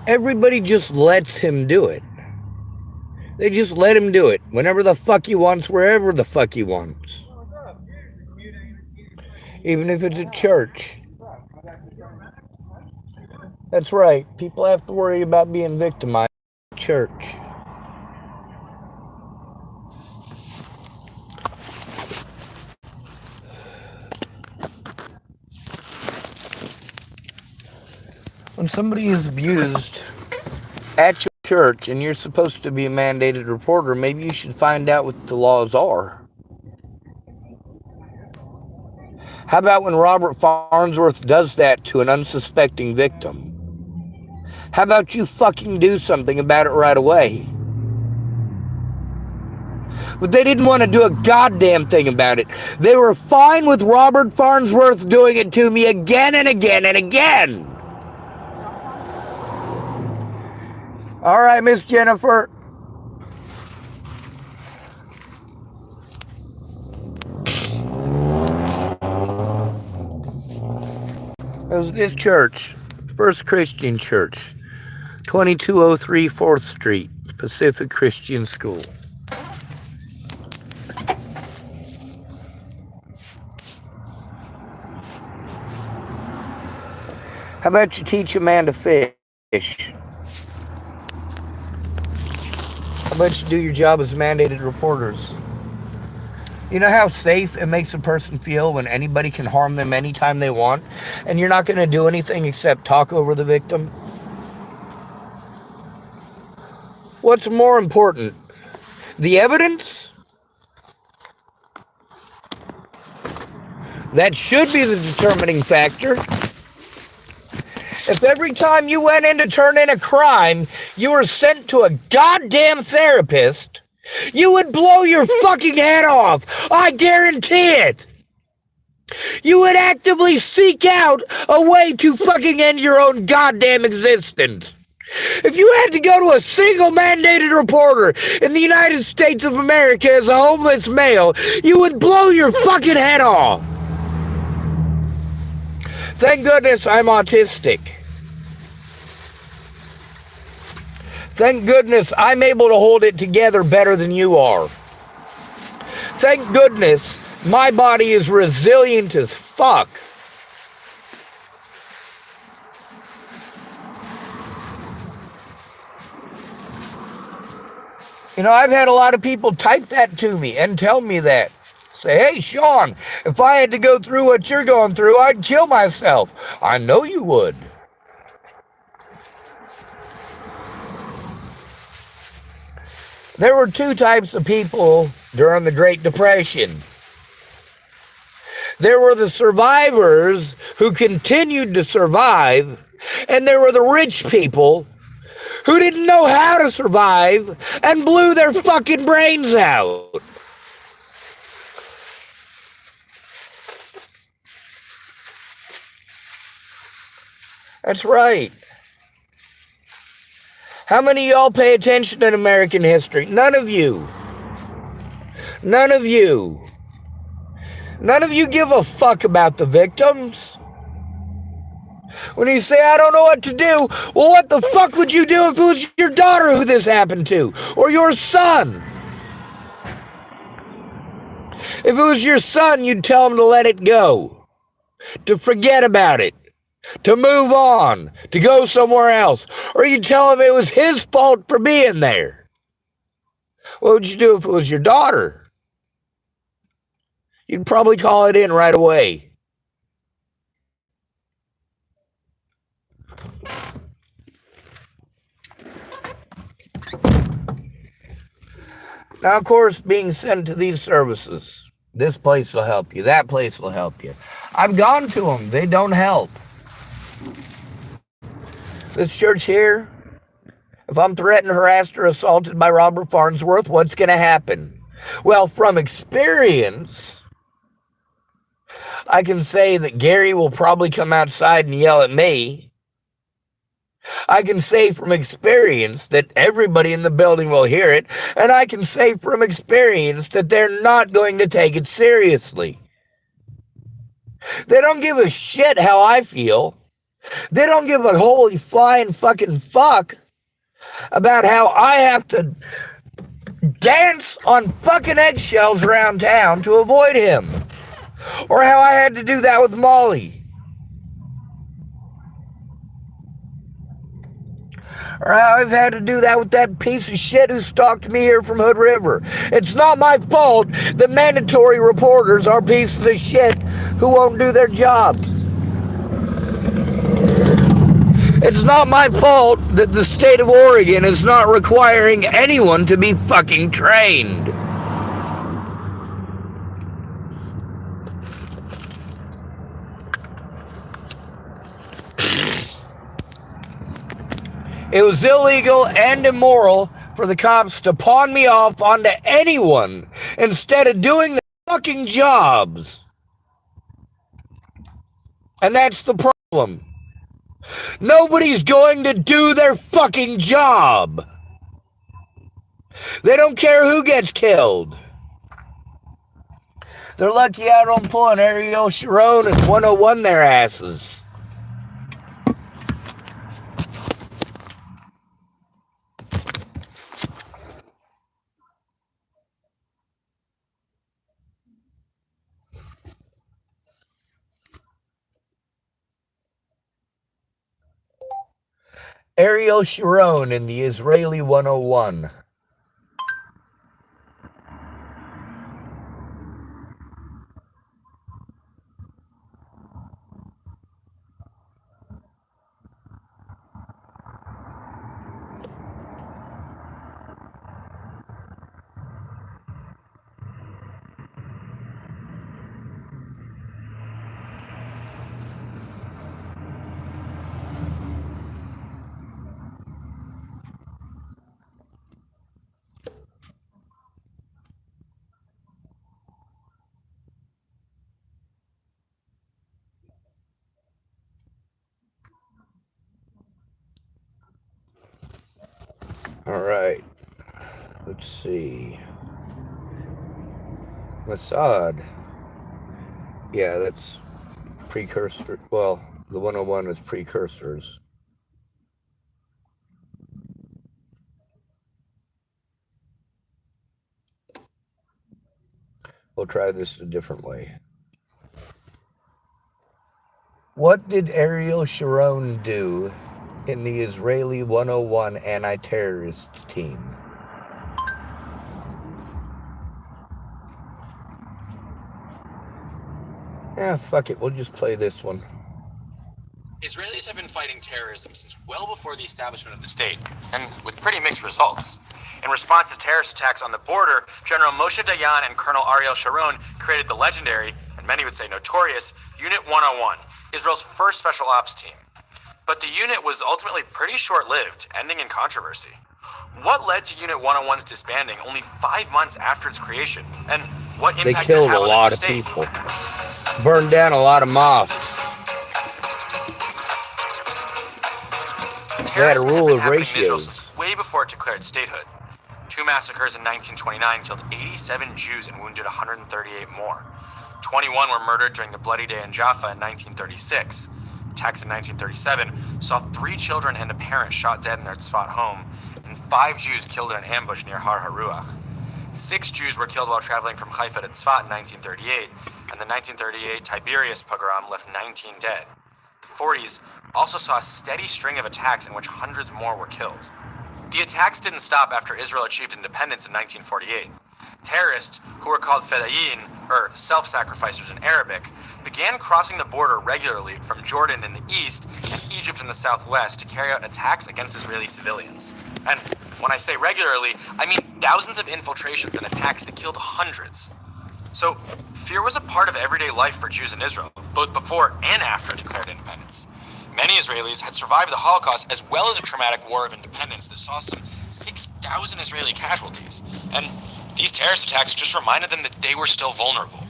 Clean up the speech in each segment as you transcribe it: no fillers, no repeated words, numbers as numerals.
Everybody just lets him do it. They just let him do it whenever the fuck he wants, wherever the fuck he wants. Even if it's a church. That's right. People have to worry about being victimized in church. When somebody is abused at your church and you're supposed to be a mandated reporter, maybe you should find out what the laws are. How about when Robert Farnsworth does that to an unsuspecting victim? How about you fucking do something about it right away? But they didn't want to do a goddamn thing about it. They were fine with Robert Farnsworth doing it to me again and again and again. All right, Miss Jennifer. It was this church, First Christian Church, 2203 4th Street, Pacific Christian School. How about you teach a man to fish? How about you do your job as mandated reporters? You know how safe it makes a person feel when anybody can harm them anytime they want, and you're not going to do anything except talk over the victim? What's more important? The evidence? That should be the determining factor. If every time you went in to turn in a crime, you were sent to a goddamn therapist, you would blow your fucking head off. I guarantee it. You would actively seek out a way to fucking end your own goddamn existence. If you had to go to a single mandated reporter in the United States of America as a homeless male, you would blow your fucking head off. Thank goodness I'm autistic. Thank goodness I'm able to hold it together better than you are. Thank goodness my body is resilient as fuck. You know, I've had a lot of people type that to me and tell me that. Say, hey, Sean, if I had to go through what you're going through, I'd kill myself. I know you would. There were two types of people during the Great Depression. There were the survivors who continued to survive, and there were the rich people who didn't know how to survive and blew their fucking brains out. That's right. How many of y'all pay attention in American history? None of you. None of you. None of you give a fuck about the victims. When you say, I don't know what to do, well, what the fuck would you do if it was your daughter who this happened to? Or your son? If it was your son, you'd tell him to let it go. To forget about it. To move on, to go somewhere else, or you tell him it was his fault for being there. What would you do if it was your daughter? You'd probably call it in right away. Now, of course, being sent to these services, this place will help you, that place will help you. I've gone to them, they don't help. This church here, if I'm threatened, harassed, or assaulted by Robert Farnsworth, what's going to happen? Well, from experience, I can say that Gary will probably come outside and yell at me. I can say from experience that everybody in the building will hear it, and I can say from experience that they're not going to take it seriously. They don't give a shit how I feel. They don't give a holy flying fucking fuck about how I have to dance on fucking eggshells around town to avoid him. Or how I had to do that with Molly. Or how I've had to do that with that piece of shit who stalked me here from Hood River. It's not my fault that mandatory reporters are pieces of shit who won't do their jobs. It's not my fault that the state of Oregon is not requiring anyone to be fucking trained. It was illegal and immoral for the cops to pawn me off onto anyone instead of doing their fucking jobs. And that's the problem. Nobody's going to do their fucking job. They don't care who gets killed. They're lucky I don't pull an Ariel Sharon and 101 their asses. Ariel Sharon in the Israeli 101. All right, let's see. Mossad. Yeah, that's precursor. Well, the 101 is precursors. We'll try this a different way. What did Ariel Sharon do in the Israeli 101 anti-terrorist team? Yeah, fuck it. We'll just play this one. Israelis have been fighting terrorism since well before the establishment of the state, and with pretty mixed results. In response to terrorist attacks on the border, General Moshe Dayan and Colonel Ariel Sharon created the legendary, and many would say notorious, Unit 101, Israel's first special ops team. But the unit was ultimately pretty short-lived, ending in controversy. What led to Unit 101's disbanding only 5 months after its creation, and what impact did it have on the new state? They killed a lot of people. Burned down a lot of mosques. They had a rule of ratios. Way before it declared statehood. 2 massacres in 1929 killed 87 Jews and wounded 138 more. 21 were murdered during the Bloody Day in Jaffa in 1936. Attacks in 1937 saw 3 children and a parent shot dead in their Tzfat home, and 5 Jews killed in an ambush near Har HaRuach. 6 Jews were killed while traveling from Haifa to Tzfat in 1938, and the 1938 Tiberias pogrom left 19 dead. The 40s also saw a steady string of attacks in which hundreds more were killed. The attacks didn't stop after Israel achieved independence in 1948. Terrorists, who were called fedayeen, or self-sacrificers in Arabic, began crossing the border regularly from Jordan in the east and Egypt in the southwest to carry out attacks against Israeli civilians. And when I say regularly, I mean thousands of infiltrations and attacks that killed hundreds. So, fear was a part of everyday life for Jews in Israel, both before and after it declared independence. Many Israelis had survived the Holocaust as well as a traumatic war of independence that saw some 6,000 Israeli casualties. And these terrorist attacks just reminded them that they were still vulnerable.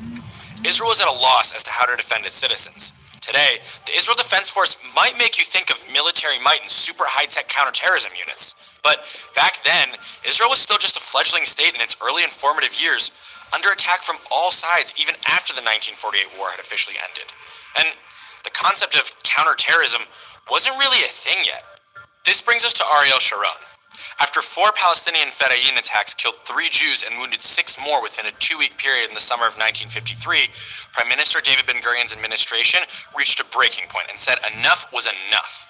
Israel was at a loss as to how to defend its citizens. Today, the Israel Defense Force might make you think of military might and super high-tech counterterrorism units. But back then, Israel was still just a fledgling state in its early and formative years, under attack from all sides even after the 1948 war had officially ended. And the concept of counterterrorism wasn't really a thing yet. This brings us to Ariel Sharon. After 4 Palestinian Fedayeen attacks killed 3 Jews and wounded 6 more within a 2-week period in the summer of 1953, Prime Minister David Ben-Gurion's administration reached a breaking point and said enough was enough.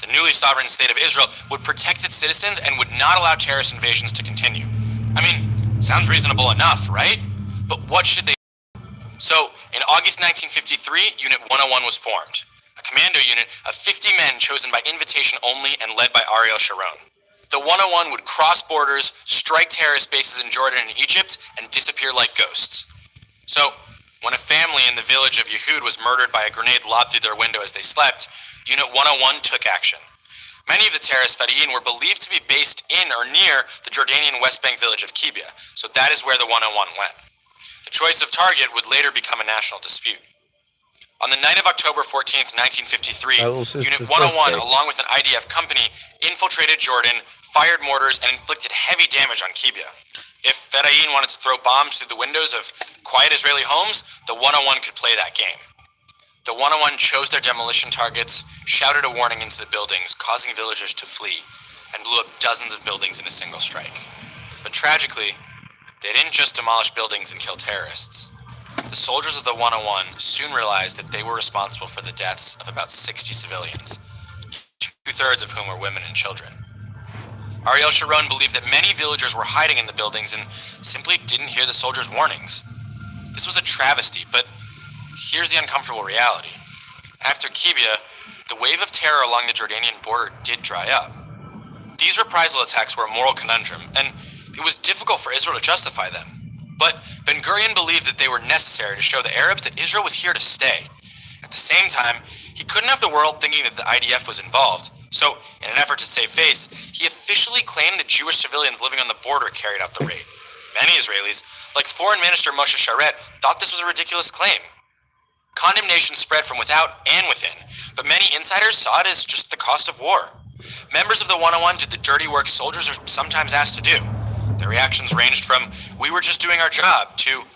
The newly sovereign state of Israel would protect its citizens and would not allow terrorist invasions to continue. I mean, sounds reasonable enough, right? But what should they do? So, in August 1953, Unit 101 was formed, a commando unit of 50 men chosen by invitation only and led by Ariel Sharon. The 101 would cross borders, strike terrorist bases in Jordan and Egypt, and disappear like ghosts. So, when a family in the village of Yehud was murdered by a grenade lobbed through their window as they slept, Unit 101 took action. Many of the terrorist Fedayeen were believed to be based in or near the Jordanian West Bank village of Kibbia, so that is where the 101 went. The choice of target would later become a national dispute. On the night of October 14th, 1953, Unit 101, along with an IDF company, infiltrated Jordan, fired mortars, and inflicted heavy damage on Kibbia. If Fedayeen wanted to throw bombs through the windows of quiet Israeli homes, the 101 could play that game. The 101 chose their demolition targets, shouted a warning into the buildings, causing villagers to flee, and blew up dozens of buildings in a single strike. But tragically, they didn't just demolish buildings and kill terrorists. The soldiers of the 101 soon realized that they were responsible for the deaths of about 60 civilians, 2/3 of whom were women and children. Ariel Sharon believed that many villagers were hiding in the buildings and simply didn't hear the soldiers' warnings. This was a travesty, but here's the uncomfortable reality. After Kibbia, the wave of terror along the Jordanian border did dry up. These reprisal attacks were a moral conundrum, and it was difficult for Israel to justify them. But Ben-Gurion believed that they were necessary to show the Arabs that Israel was here to stay. At the same time, he couldn't have the world thinking that the IDF was involved. So, in an effort to save face, he officially claimed that Jewish civilians living on the border carried out the raid. Many Israelis, like Foreign Minister Moshe Sharet, thought this was a ridiculous claim. Condemnation spread from without and within, but many insiders saw it as just the cost of war. Members of the 101 did the dirty work soldiers are sometimes asked to do. Their reactions ranged from, "We were just doing our job," to,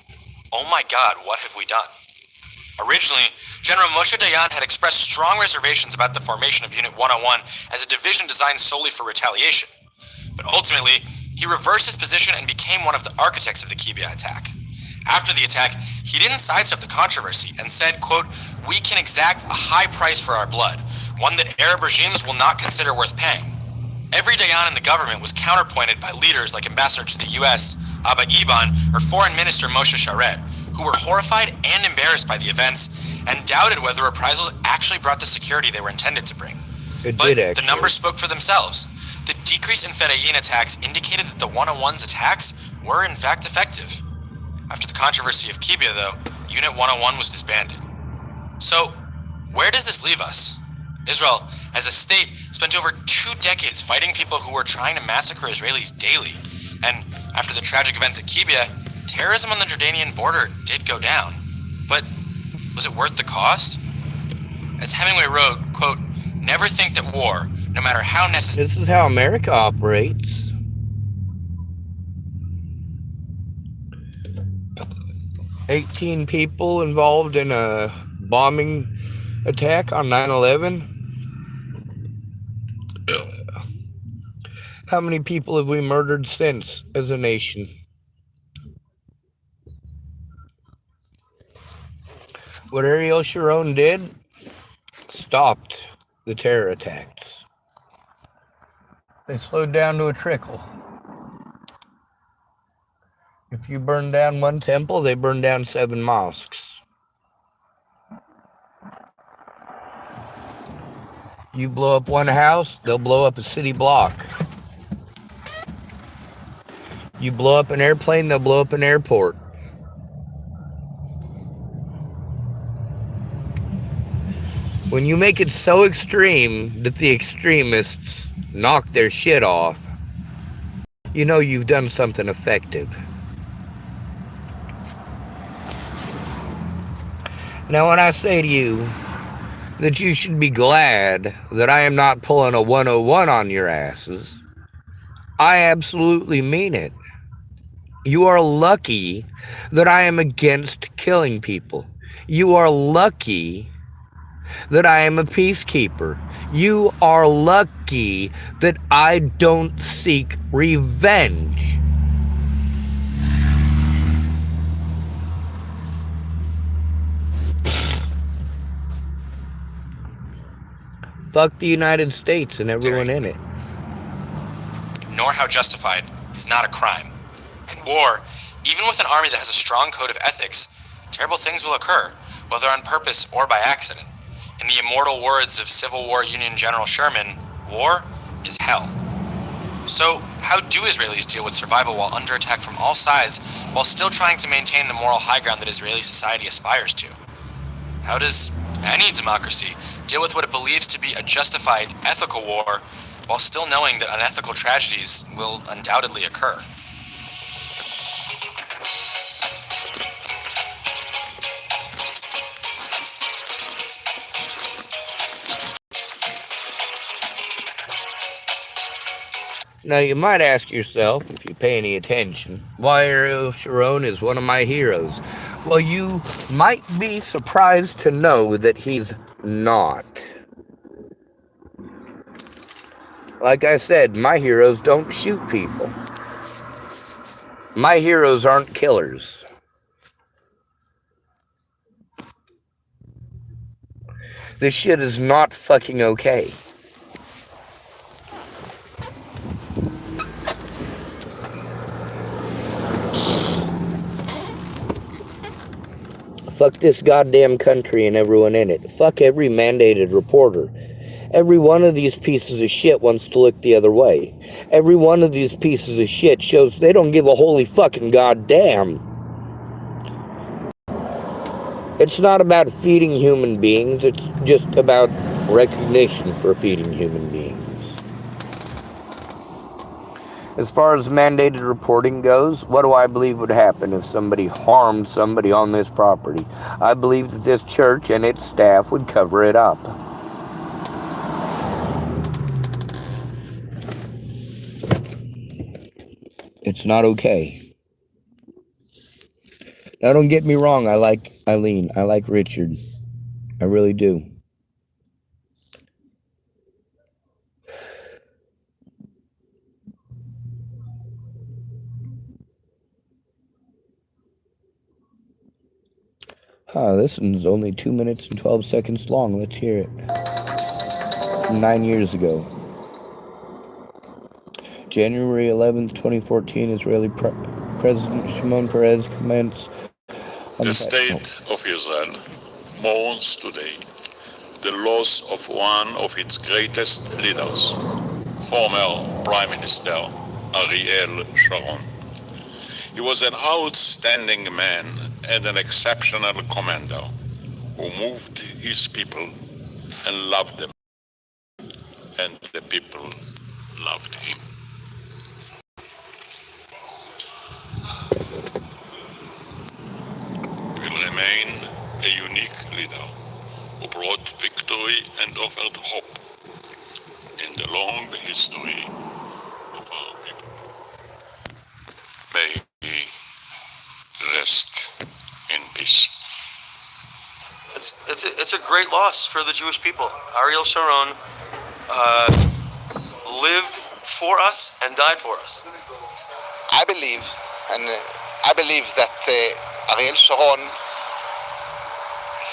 "Oh my God, what have we done?" Originally, General Moshe Dayan had expressed strong reservations about the formation of Unit 101 as a division designed solely for retaliation. But ultimately, he reversed his position and became one of the architects of the Kibbia attack. After the attack, he didn't sidestep the controversy and said, quote, "We can exact a high price for our blood, one that Arab regimes will not consider worth paying." Every Dayan in the government was counterpointed by leaders like Ambassador to the U.S., Abba Eban, or Foreign Minister Moshe Sharet, who were horrified and embarrassed by the events and doubted whether reprisals actually brought the security they were intended to bring. But the numbers spoke for themselves. The decrease in Fedayeen attacks indicated that the 101's attacks were in fact effective. After the controversy of Kibbia, though, Unit 101 was disbanded. So, where does this leave us? Israel, as a state, spent over 2 decades fighting people who were trying to massacre Israelis daily. And after the tragic events at Kibbia, terrorism on the Jordanian border did go down. But was it worth the cost? As Hemingway wrote, quote, "Never think that war, no matter how necessary..." This is how America operates. "18 people involved in a bombing attack on 9/11. How many people have we murdered since as a nation? What Ariel Sharon did stopped the terror attacks. They slowed down to a trickle. If you burn down one temple, they burn down 7 mosques. You blow up one house, they'll blow up a city block. You blow up an airplane, they'll blow up an airport. When you make it so extreme that the extremists knock their shit off, you know you've done something effective. Now, when I say to you that you should be glad that I am not pulling a 101 on your asses, I absolutely mean it. You are lucky that I am against killing people. You are lucky that I am a peacekeeper. You are lucky that I don't seek revenge. Fuck the United States and everyone in it. Nor how justified is not a crime. In war, even with an army that has a strong code of ethics, terrible things will occur, whether on purpose or by accident. In the immortal words of Civil War Union General Sherman, war is hell. So, how do Israelis deal with survival while under attack from all sides, while still trying to maintain the moral high ground that Israeli society aspires to? How does any democracy deal with what it believes to be a justified, ethical war, while still knowing that unethical tragedies will undoubtedly occur? Now, you might ask yourself, if you pay any attention, why Ariel Sharon is one of my heroes. Well, you might be surprised to know that he's not. Like I said, my heroes don't shoot people. My heroes aren't killers. This shit is not fucking okay. Fuck this goddamn country and everyone in it. Fuck every mandated reporter. Every one of these pieces of shit wants to look the other way. Every one of these pieces of shit shows they don't give a holy fucking goddamn. It's not about feeding human beings. It's just about recognition for feeding human beings. As far as mandated reporting goes, what do I believe would happen if somebody harmed somebody on this property? I believe that this church and its staff would cover it up. It's not okay. Now, don't get me wrong, I like Eileen. I like Richard. I really do. This one's only 2 minutes and 12 seconds long. Let's hear it. From 9 years ago. January 11th, 2014, Israeli President Shimon Peres comments. The state of Israel mourns today the loss of one of its greatest leaders, former Prime Minister Ariel Sharon. He was an outstanding man and an exceptional commander who moved his people and loved them, and the people loved him. He will remain a unique leader who brought victory and offered hope in the long history of our people. May he rest in peace. It's a great loss for the Jewish people. Ariel Sharon lived for us and died for us. I believe that Ariel Sharon,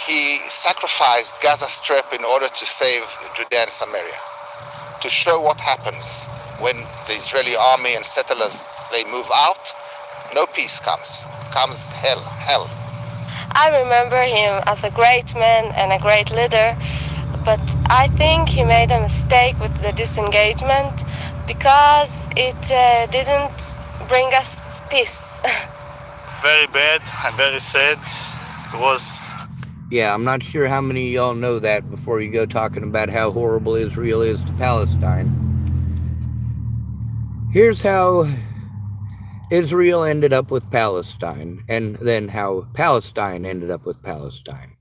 he sacrificed Gaza Strip in order to save Judea and Samaria, to show what happens when the Israeli army and settlers, they move out. No peace comes hell. I remember him as a great man and a great leader, but I think he made a mistake with the disengagement because it didn't bring us peace. Very bad. I'm very sad. It was... Yeah, I'm not sure how many of y'all know that before you go talking about how horrible Israel is to Palestine. Here's how Israel ended up with Palestine, and then how Palestine ended up with Palestine.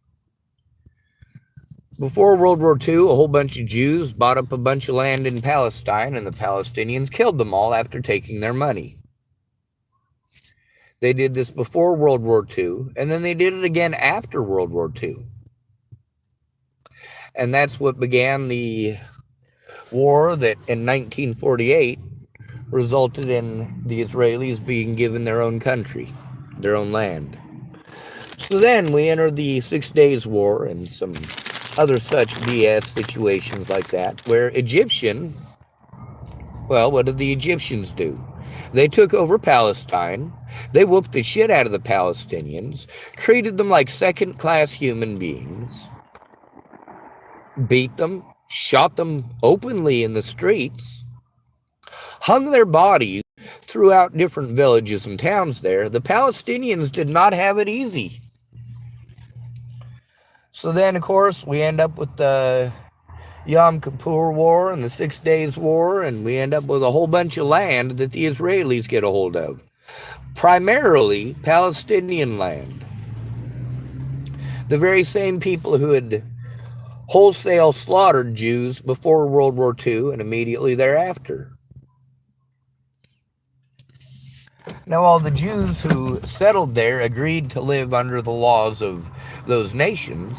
Before World War II, a whole bunch of Jews bought up a bunch of land in Palestine, and the Palestinians killed them all after taking their money. They did this before World War II, and then they did it again after World War II. And that's what began the war that in 1948 resulted in the Israelis being given their own country, their own land. So then we entered the 6 Days War and some other such BS situations like that, where what did the Egyptians do? They took over Palestine, they whooped the shit out of the Palestinians, treated them like second-class human beings, beat them, shot them openly in the streets, hung their bodies throughout different villages and towns there. The Palestinians did not have it easy. So then, of course, we end up with the Yom Kippur War and the 6 Days War, and we end up with a whole bunch of land that the Israelis get a hold of. Primarily Palestinian land. The very same people who had wholesale slaughtered Jews before World War II and immediately thereafter. Now, all the Jews who settled there agreed to live under the laws of those nations.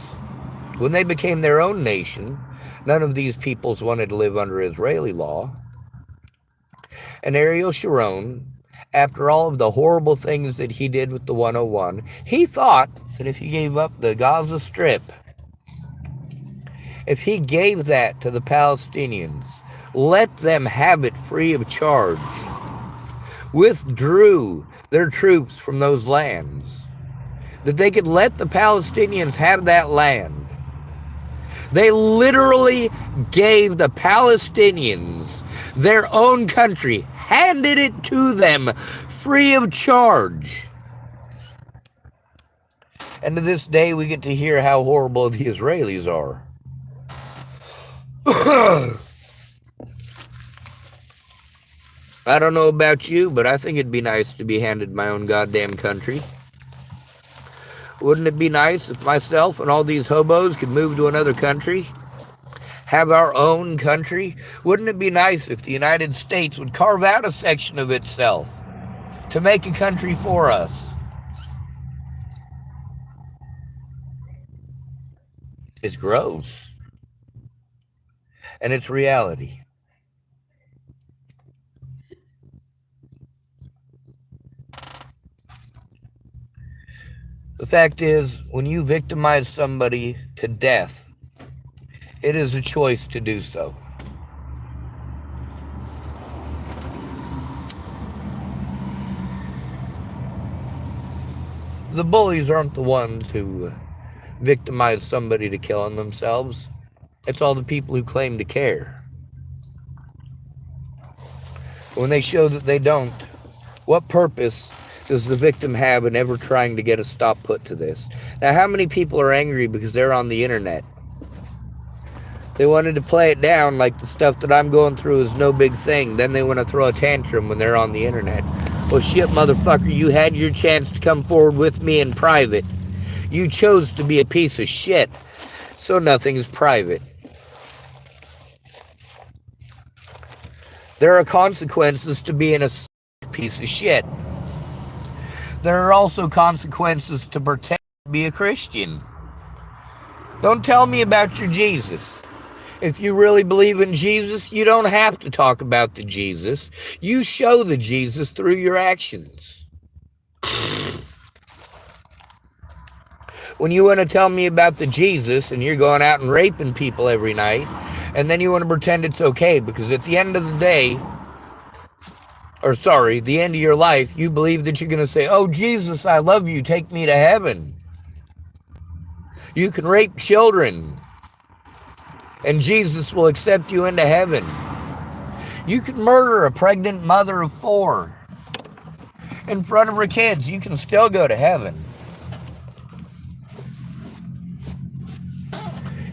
When they became their own nation, none of these peoples wanted to live under Israeli law. And Ariel Sharon, after all of the horrible things that he did with the 101, he thought that if he gave up the Gaza Strip, if he gave that to the Palestinians, let them have it free of charge, withdrew their troops from those lands, that they could let the Palestinians have that land. They literally gave the Palestinians their own country, handed it to them free of charge. And to this day, we get to hear how horrible the Israelis are. I don't know about you, but I think it'd be nice to be handed my own goddamn country. Wouldn't it be nice if myself and all these hobos could move to another country? Have our own country? Wouldn't it be nice if the United States would carve out a section of itself to make a country for us? It's gross. And it's reality. The fact is, when you victimize somebody to death, it is a choice to do so. The bullies aren't the ones who victimize somebody to killing themselves. It's all the people who claim to care. When they show that they don't, what purpose does the victim have in ever trying to get a stop put to this? Now, how many people are angry because they're on the internet? They wanted to play it down like the stuff that I'm going through is no big thing. Then they want to throw a tantrum when they're on the internet. Well, shit, motherfucker, you had your chance to come forward with me in private. You chose to be a piece of shit, so nothing's private. There are consequences to being a piece of shit. There are also consequences to pretend to be a Christian. Don't tell me about your Jesus. If you really believe in Jesus, you don't have to talk about the Jesus. You show the Jesus through your actions. When you want to tell me about the Jesus and you're going out and raping people every night, and then you want to pretend it's okay because at the end of the day, the end of your life, you believe that you're going to say, "Oh, Jesus, I love you, take me to heaven." You can rape children, and Jesus will accept you into heaven. You can murder a pregnant mother of 4 in front of her kids. You can still go to heaven.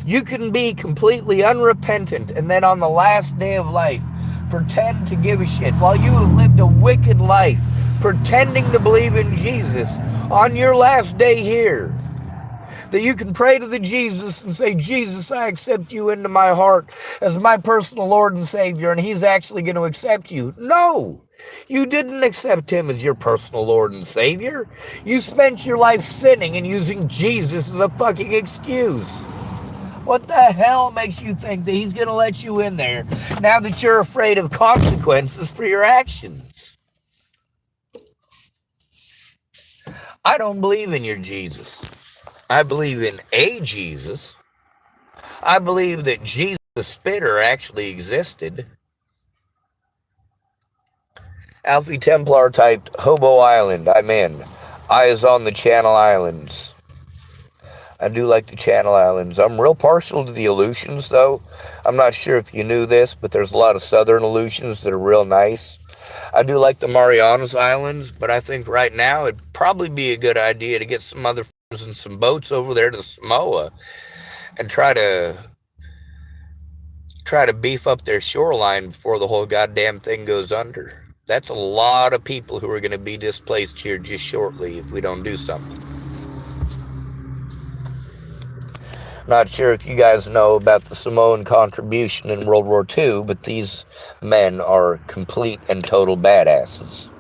You can be completely unrepentant, and then on the last day of life, pretend to give a shit while you have lived a wicked life, pretending to believe in Jesus on your last day here. That you can pray to the Jesus and say, "Jesus, I accept you into my heart as my personal Lord and Savior," and he's actually going to accept you. No, you didn't accept him as your personal Lord and Savior. You spent your life sinning and using Jesus as a fucking excuse. What the hell makes you think that he's going to let you in there now that you're afraid of consequences for your actions? I don't believe in your Jesus. I believe in a Jesus. I believe that Jesus the Spitter actually existed. Alfie Templar typed, Hobo Island, I'm in. Eyes on the Channel Islands. I do like the Channel Islands. I'm real partial to the Aleutians, though. I'm not sure if you knew this, but there's a lot of southern Aleutians that are real nice. I do like the Marianas Islands, but I think right now it'd probably be a good idea to get some other f***ers and some boats over there to Samoa and try to beef up their shoreline before the whole goddamn thing goes under. That's a lot of people who are going to be displaced here just shortly if we don't do something. Not sure if you guys know about the Samoan contribution in World War II, but these men are complete and total badasses.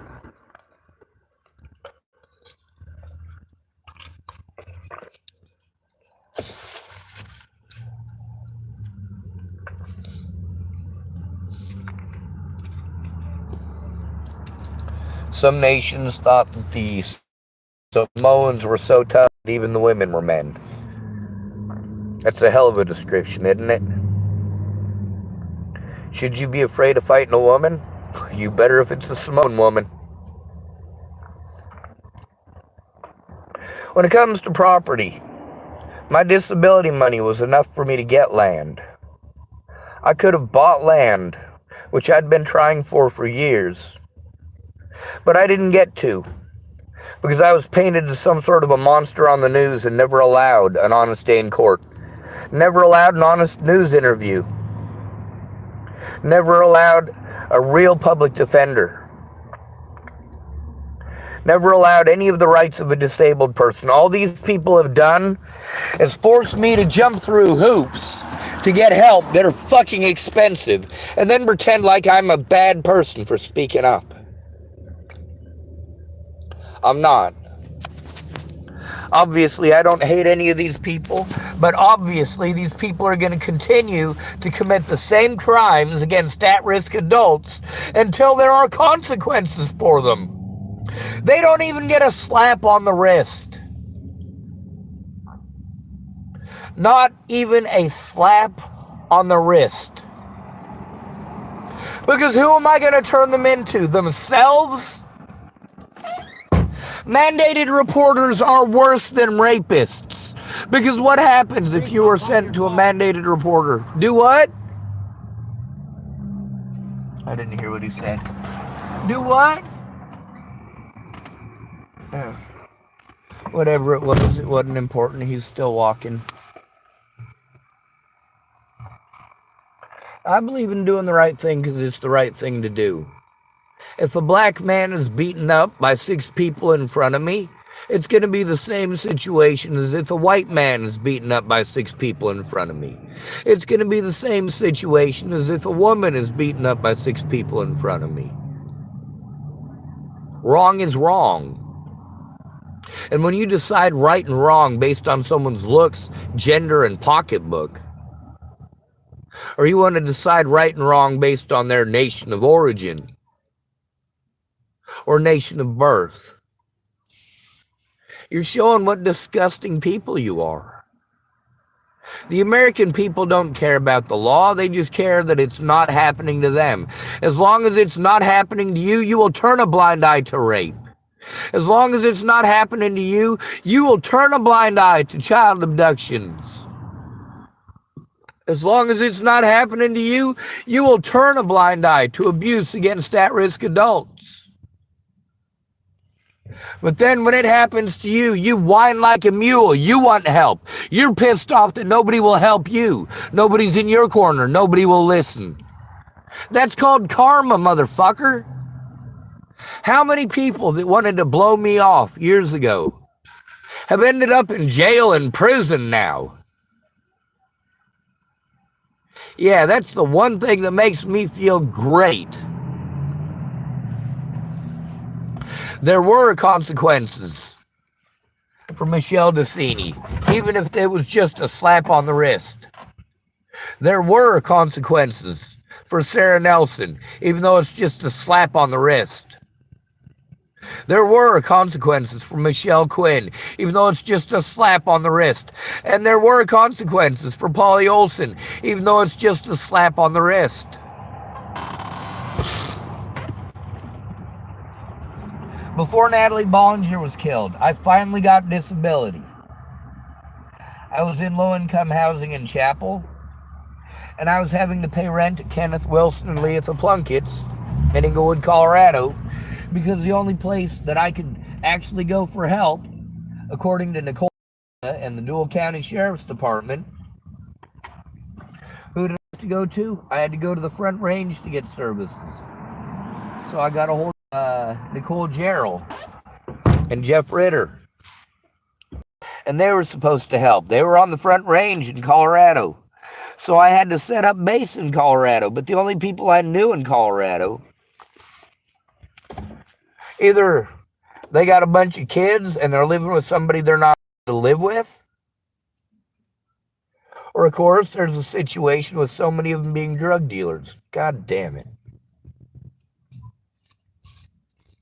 Some nations thought that the Samoans were so tough that even the women were men. That's a hell of a description, isn't it? Should you be afraid of fighting a woman? You better if it's a Samoan woman. When it comes to property, my disability money was enough for me to get land. I could have bought land, which I'd been trying for years, but I didn't get to, because I was painted as some sort of a monster on the news and never allowed an honest day in court. Never allowed an honest news interview. Never allowed a real public defender. Never allowed any of the rights of a disabled person. All these people have done is forced me to jump through hoops to get help that are fucking expensive and then pretend like I'm a bad person for speaking up. I'm not. Obviously, I don't hate any of these people, but obviously these people are going to continue to commit the same crimes against at-risk adults until there are consequences for them. They don't even get a slap on the wrist. Not even a slap on the wrist. Because who am I going to turn them into? Themselves? Mandated reporters are worse than rapists. Because what happens if you are sent to a mandated reporter? Do what? I didn't hear what he said. Do what? Whatever it wasn't important. He's still walking. I believe in doing the right thing because it's the right thing to do. If a black man is beaten up by 6 people in front of me, it's going to be the same situation as if a white man is beaten up by 6 people in front of me. It's going to be the same situation as if a woman is beaten up by 6 people in front of me. Wrong is wrong. And when you decide right and wrong based on someone's looks, gender, and pocketbook, or you want to decide right and wrong based on their nation of origin, or nation of birth, you're showing what disgusting people you are. The American people don't care about the law. They just care that it's not happening to them. As long as it's not happening to you, you will turn a blind eye to rape. As long as it's not happening to you, you will turn a blind eye to child abductions. As long as it's not happening to you, you will turn a blind eye to abuse against at-risk adults. But then when it happens to you, you whine like a mule. You want help. You're pissed off that nobody will help you. Nobody's in your corner. Nobody will listen. That's called karma, motherfucker. How many people that wanted to blow me off years ago have ended up in jail and prison now? Yeah, that's the one thing that makes me feel great. There were consequences for Michelle Decini, even if it was just a slap on the wrist. There were consequences for Sarah Nelson, even though it's just a slap on the wrist. There were consequences for Michelle Quinn, even though it's just a slap on the wrist. And there were consequences for Polly Olson, even though it's just a slap on the wrist. Before Natalie Bollinger was killed, I finally got disability. I was in low-income housing in Chapel, and I was having to pay rent at Kenneth Wilson and Leatha Plunkett's in Inglewood, Colorado, because the only place that I could actually go for help, according to Nicole and the Dual County Sheriff's Department, who did I have to go to? I had to go to the Front Range to get services. So I got a hold of Nicole Gerald and Jeff Ritter. And they were supposed to help. They were on the Front Range in Colorado. So I had to set up base in Colorado. But the only people I knew in Colorado, either they got a bunch of kids and they're living with somebody they're not to live with, or of course there's a situation with so many of them being drug dealers. God damn it.